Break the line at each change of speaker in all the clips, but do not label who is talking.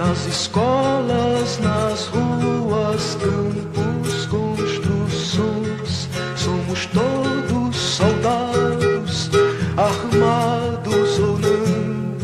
Nas escolas, nas ruas, campos, construções, somos todos soldados, armados ou não,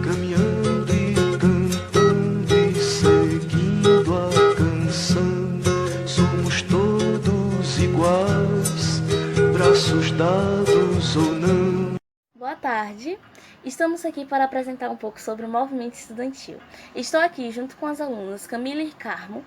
caminhando e cantando e seguindo a canção. Somos todos iguais, braços dados ou não.
Boa tarde, estamos aqui para apresentar um pouco sobre o movimento estudantil. Estou aqui junto com as alunas Camille Carmo,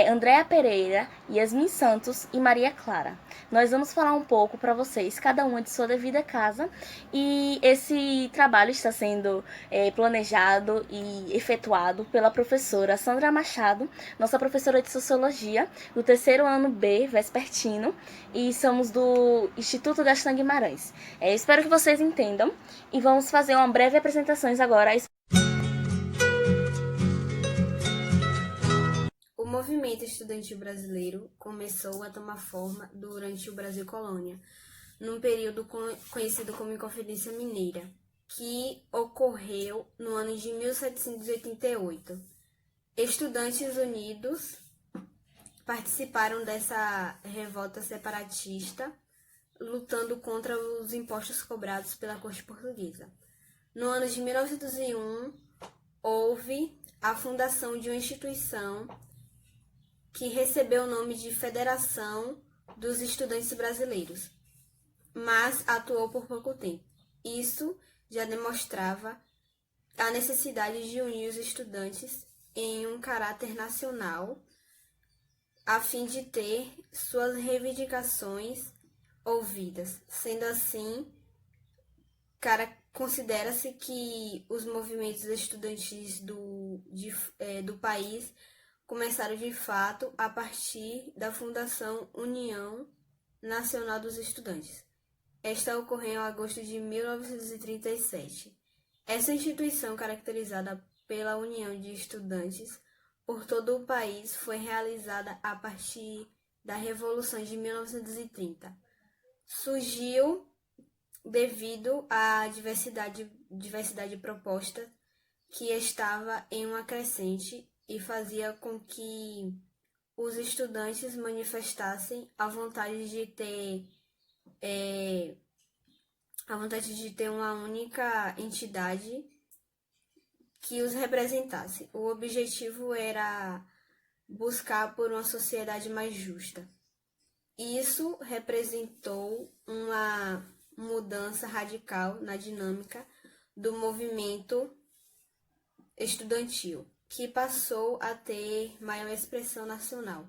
Andréa Pereira, Yasmin Santos e Maria Clara. Nós vamos falar um pouco para vocês, cada uma de sua devida casa, e esse trabalho está sendo planejado e efetuado pela professora Sandra Machado, nossa professora de Sociologia, do terceiro ano B, vespertino, e somos do Instituto Gaston Guimarães. Espero que vocês entendam. E vamos fazer uma breve apresentação agora.
O movimento estudantil brasileiro começou a tomar forma durante o Brasil Colônia, num período conhecido como Inconfidência Mineira, que ocorreu no ano de 1788. Estudantes unidos participaram dessa revolta separatista, lutando contra os impostos cobrados pela corte portuguesa. No ano de 1901, houve a fundação de uma instituição que recebeu o nome de Federação dos Estudantes Brasileiros, mas atuou por pouco tempo. Isso já demonstrava a necessidade de unir os estudantes em um caráter nacional, a fim de ter suas reivindicações ouvidas. Sendo assim, considera-se que os movimentos estudantis do país começaram de fato a partir da Fundação União Nacional dos Estudantes. Esta ocorreu em agosto de 1937. Essa instituição, caracterizada pela união de estudantes por todo o país, foi realizada a partir da Revolução de 1930. Surgiu devido à diversidade proposta que estava em uma crescente e fazia com que os estudantes manifestassem a vontade de ter uma única entidade que os representasse. O objetivo era buscar por uma sociedade mais justa. Isso representou uma mudança radical na dinâmica do movimento estudantil, que passou a ter maior expressão nacional.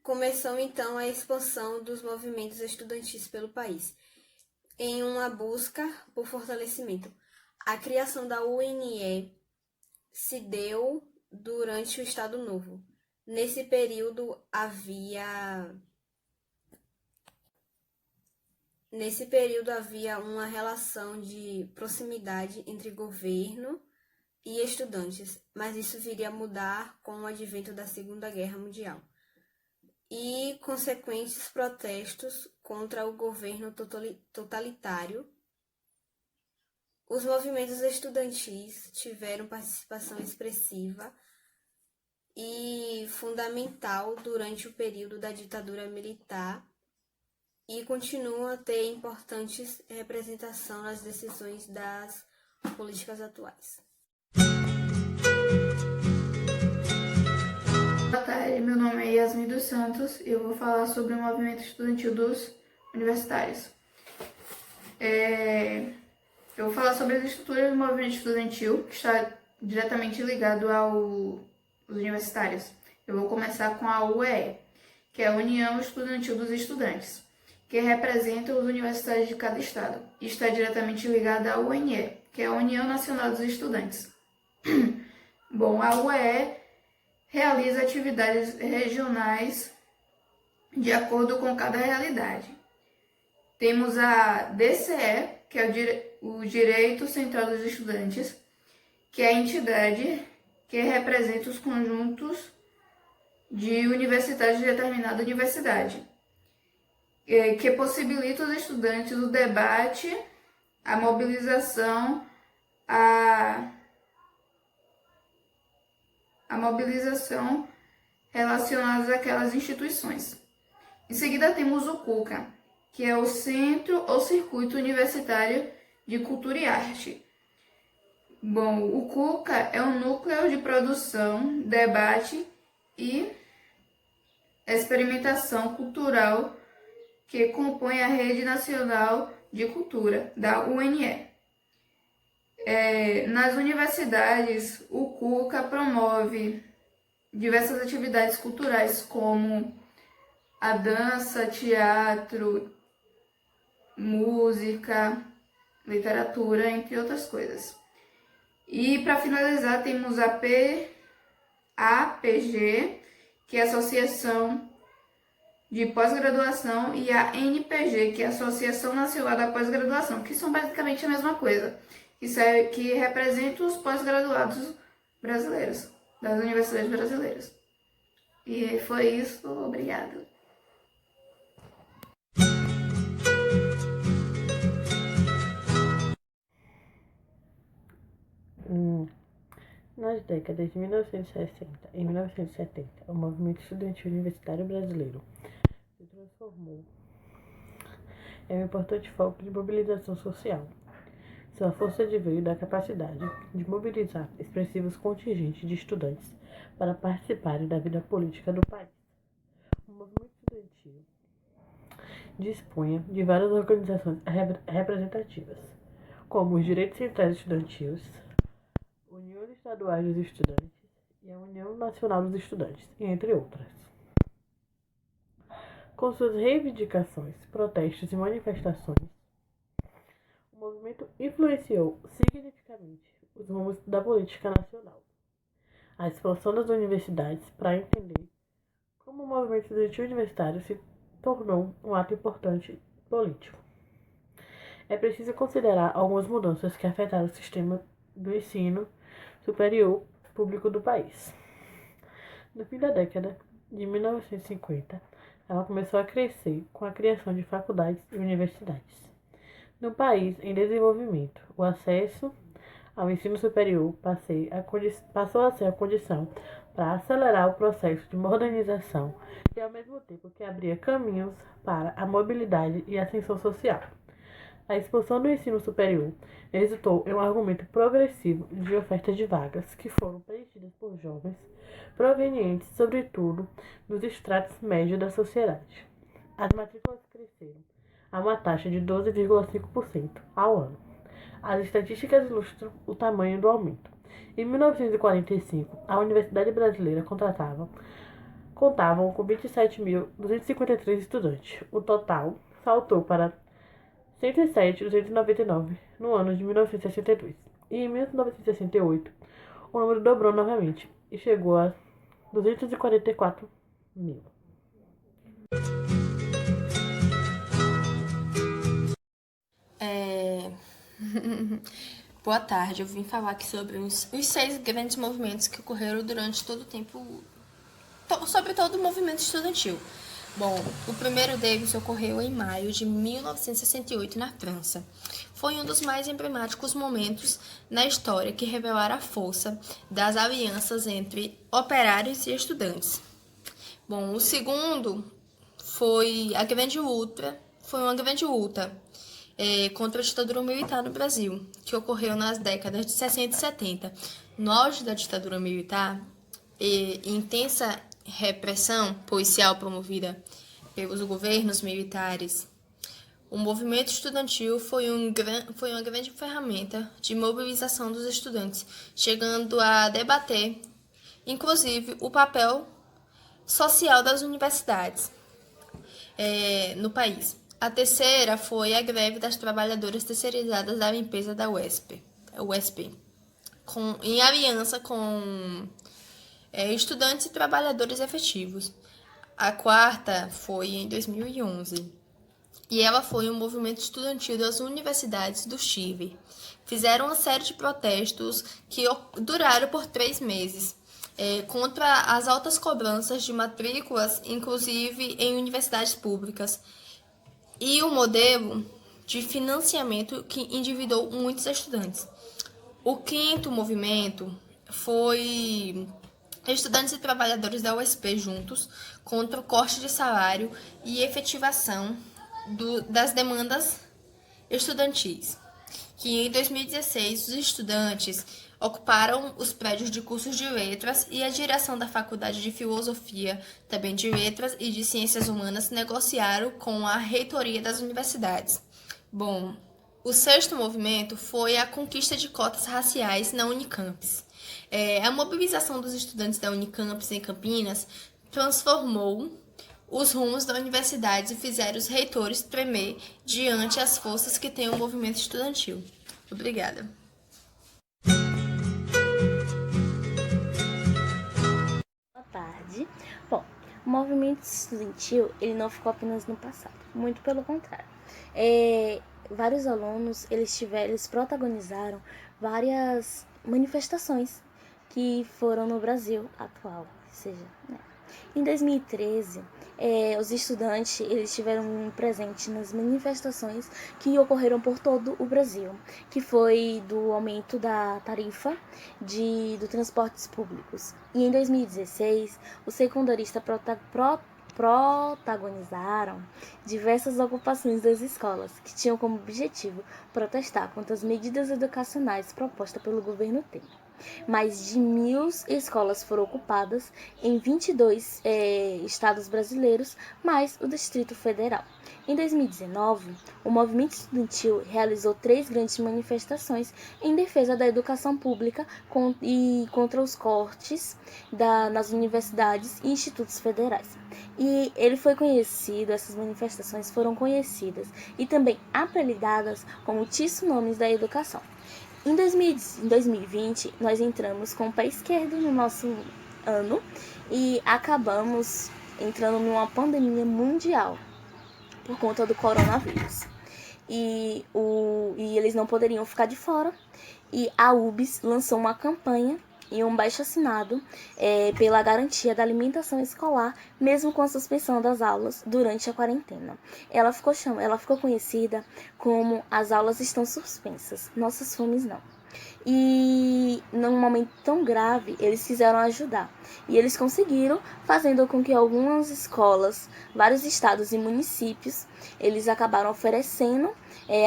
Começou então a expansão dos movimentos estudantis pelo país, em uma busca por fortalecimento. A criação da UNE se deu durante o Estado Novo. Nesse período havia uma relação de proximidade entre governo e estudantes, mas isso viria a mudar com o advento da Segunda Guerra Mundial e consequentes protestos contra o governo totalitário. Os movimentos estudantis tiveram participação expressiva e fundamental durante o período da ditadura militar e continuam a ter importante representação nas decisões das políticas atuais.
Boa tarde, meu nome é Yasmin dos Santos e eu vou falar sobre o movimento estudantil dos universitários. Eu vou falar sobre as estruturas do movimento estudantil, que está diretamente ligado aos universitários. Eu vou começar com a UEE, que é a União Estudantil dos Estudantes, que representa os universitários de cada estado, e está diretamente ligada à UNE, que é a União Nacional dos Estudantes. Bom, a UEE realiza atividades regionais de acordo com cada realidade. Temos a DCE, que é o Direito Central dos Estudantes, que é a entidade que representa os conjuntos de universitários de determinada universidade, que possibilita aos estudantes o debate, a mobilização, a mobilização relacionadas àquelas instituições. Em seguida temos o CUCA, que é o Centro ou Circuito Universitário de Cultura e Arte. Bom, o CUCA é um núcleo de produção, debate e experimentação cultural que compõe a Rede Nacional de Cultura, da UNE. Nas universidades, o CUCA promove diversas atividades culturais, como a dança, teatro, música, literatura, entre outras coisas. E para finalizar, temos a APG, que é a Associação de Pós-Graduação, e a NPG, que é a Associação Nacional da Pós-Graduação, que são basicamente a mesma coisa, que representa os pós-graduados brasileiros, das universidades brasileiras. E foi isso, obrigada.
Nas décadas de 1960 e 1970, o movimento estudantil universitário brasileiro se transformou em um importante foco de mobilização social. Sua força veio da capacidade de mobilizar expressivos contingentes de estudantes para participarem da vida política do país. O movimento estudantil dispunha de várias organizações representativas, como os Direitos Centrais Estudantis, Uniões Estaduais dos Estudantes e a União Nacional dos Estudantes, entre outras. Com suas reivindicações, protestos e manifestações, o movimento influenciou significativamente os rumos da política nacional. A expansão das universidades para entender como o movimento estudantil universitário se tornou um ato importante político. É preciso considerar algumas mudanças que afetaram o sistema do ensino superior público do país. No fim da década de 1950, ela começou a crescer com a criação de faculdades e universidades. No país em desenvolvimento, o acesso ao ensino superior passou a ser a condição para acelerar o processo de modernização e, ao mesmo tempo, que abria caminhos para a mobilidade e ascensão social. A expansão do ensino superior resultou em um aumento progressivo de ofertas de vagas que foram preenchidas por jovens provenientes, sobretudo, dos estratos médios da sociedade. As matrículas cresceram a uma taxa de 12,5% ao ano. As estatísticas ilustram o tamanho do aumento. Em 1945, a Universidade Brasileira contavam com 27.253 estudantes. O total saltou para 107.299 no ano de 1962. E em 1968, o número dobrou novamente e chegou a 244 mil.
Boa tarde, eu vim falar aqui sobre os 6 grandes movimentos que ocorreram durante todo o tempo, sobre todo o movimento estudantil. Bom, o primeiro deles ocorreu em maio de 1968 na França. Foi um dos mais emblemáticos momentos na história que revelaram a força das alianças entre operários e estudantes. Bom, o segundo foi uma grande luta contra a ditadura militar no Brasil, que ocorreu nas décadas de 60 e 70. No auge da ditadura militar e intensa repressão policial promovida pelos governos militares, o movimento estudantil foi uma grande ferramenta de mobilização dos estudantes, chegando a debater, inclusive, o papel social das universidades no país. A terceira foi a greve das trabalhadoras terceirizadas da limpeza da UESP, em aliança com estudantes e trabalhadores efetivos. A quarta foi em 2011 e ela foi um movimento estudantil das universidades do Chile. Fizeram uma série de protestos que duraram por 3 meses contra as altas cobranças de matrículas, inclusive em universidades públicas. E o modelo de financiamento que endividou muitos estudantes. O quinto movimento foi estudantes e trabalhadores da USP juntos contra o corte de salário e efetivação das demandas estudantis, que em 2016 os estudantes ocuparam os prédios de cursos de letras e a direção da Faculdade de Filosofia, também de Letras e de Ciências Humanas, negociaram com a reitoria das universidades. Bom, o sexto movimento foi a conquista de cotas raciais na Unicampus. A mobilização dos estudantes da Unicampus em Campinas transformou os rumos da universidade e fizeram os reitores tremer diante as forças que tem o movimento estudantil. Obrigada.
Boa tarde. Bom, o movimento estudantil ele não ficou apenas no passado, muito pelo contrário. Vários alunos eles protagonizaram várias manifestações que foram no Brasil atual, ou seja, né? Em 2013, os estudantes eles tiveram presente nas manifestações que ocorreram por todo o Brasil, que foi do aumento da tarifa do transportes públicos. E em 2016, os secundaristas protagonizaram diversas ocupações das escolas, que tinham como objetivo protestar contra as medidas educacionais propostas pelo governo Temer. Mais de 1.000 escolas foram ocupadas em 22 estados brasileiros, mais o Distrito Federal. Em 2019, o movimento estudantil realizou 3 grandes manifestações em defesa da educação pública e contra os cortes nas universidades e institutos federais. E essas manifestações foram conhecidas e também apelidadas como tsunamis da educação. Em 2020, nós entramos com o pé esquerdo no nosso ano e acabamos entrando numa pandemia mundial por conta do coronavírus. E eles não poderiam ficar de fora. E a UBS lançou uma campanha e um abaixo-assinado pela garantia da alimentação escolar, mesmo com a suspensão das aulas durante a quarentena. Ela ficou conhecida como As Aulas Estão Suspensas, Nossas Fomes Não. E num momento tão grave, eles quiseram ajudar. E eles conseguiram, fazendo com que algumas escolas, vários estados e municípios, eles acabaram oferecendo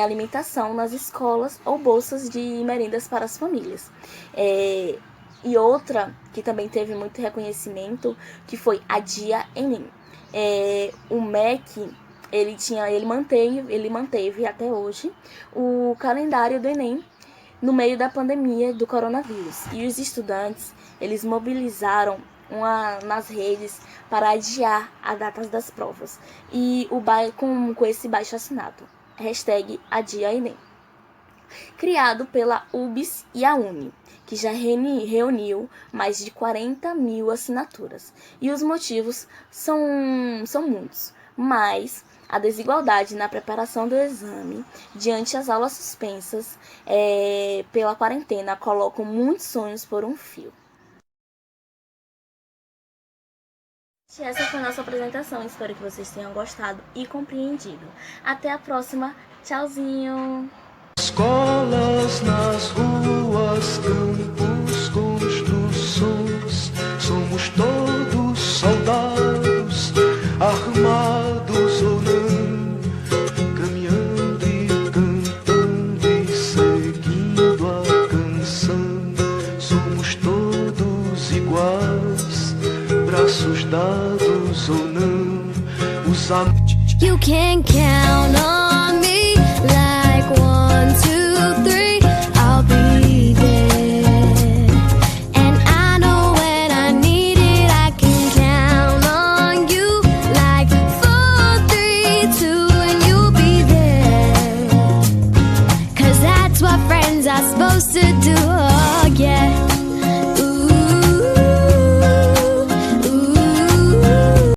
alimentação nas escolas ou bolsas de merendas para as famílias. E outra que também teve muito reconhecimento, que foi a Dia Enem. O MEC, ele manteve até hoje o calendário do Enem no meio da pandemia do coronavírus. E os estudantes, eles mobilizaram nas redes para adiar as datas das provas. E com esse baixo-assinado, #AdiaEnem. Criado pela UBS e a UNE, que já reuniu mais de 40.000 assinaturas. E os motivos são muitos, mas a desigualdade na preparação do exame, diante das aulas suspensas pela quarentena, colocam muitos sonhos por um fio. Essa foi a nossa apresentação, espero que vocês tenham gostado e compreendido. Até a próxima, tchauzinho!
Escolas nas ruas, campos, construções, somos todos soldados, armados ou não, caminhando e cantando e seguindo a canção. Somos todos iguais, braços dados ou não, os amigos.
You can count on